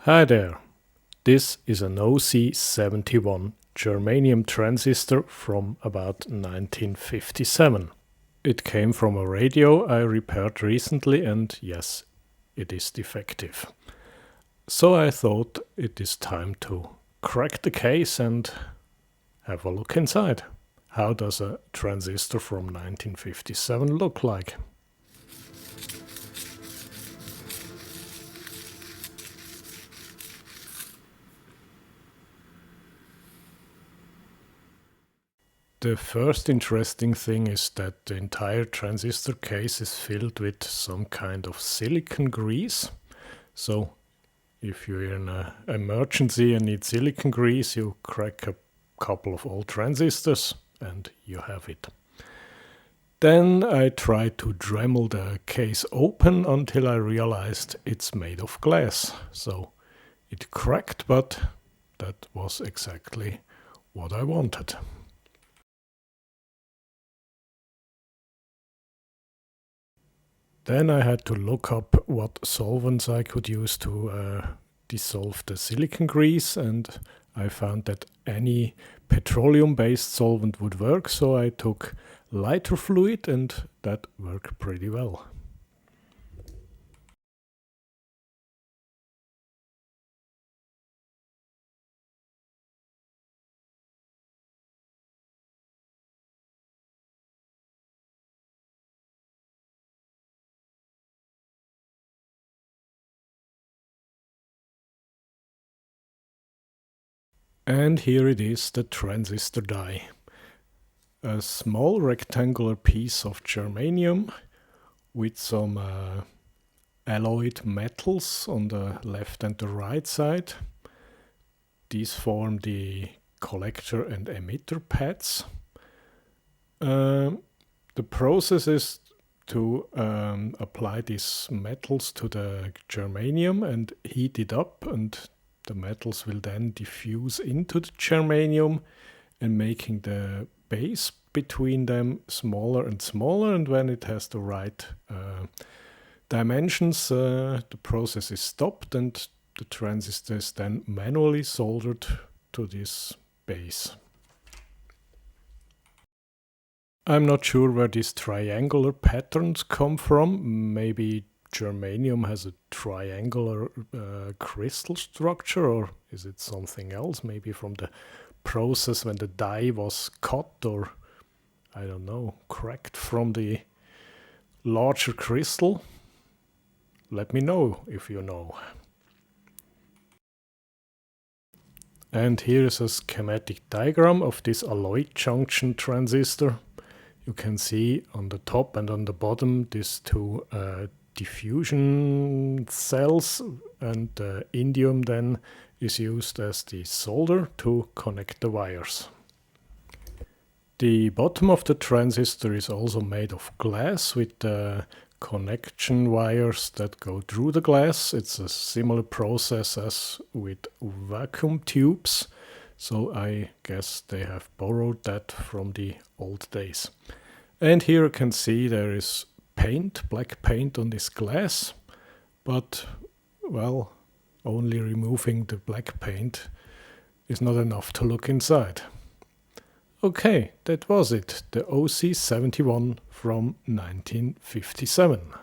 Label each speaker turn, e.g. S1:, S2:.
S1: Hi there, this is an OC71 germanium transistor from about 1957. It came from a radio I repaired recently and yes, it is defective. So I thought it is time to crack the case and have a look inside. How does a transistor from 1957 look like? The first interesting thing is that the entire transistor case is filled with some kind of silicon grease. So if you're in an emergency and need silicon grease, you crack a couple of old transistors and you have it. Then I tried to Dremel the case open until I realized it's made of glass. So it cracked, but that was exactly what I wanted. Then I had to look up what solvents I could use to dissolve the silicon grease, and I found that any petroleum-based solvent would work, so I took lighter fluid and that worked pretty well. And here it is, the transistor die. A small rectangular piece of germanium with some alloyed metals on the left and the right side. These form the collector and emitter pads. The process is to apply these metals to the germanium and heat it up, and the metals will then diffuse into the germanium and making the base between them smaller and smaller, and when it has the right dimensions, the process is stopped and the transistor is then manually soldered to this base. I'm not sure where these triangular patterns come from. Maybe germanium has a triangular crystal structure, or is it something else? Maybe from the process when the die was cut, or I don't know, cracked from the larger crystal? Let me know if you know. And here is a schematic diagram of this alloy junction transistor. You can see on the top and on the bottom these two diffusion cells, and the indium then is used as the solder to connect the wires. The bottom of the transistor is also made of glass with connection wires that go through the glass. It's a similar process as with vacuum tubes, so I guess they have borrowed that from the old days. And here you can see there is paint, black paint on this glass, but well, only removing the black paint is not enough to look inside. Okay, that was it, the OC71 from 1957.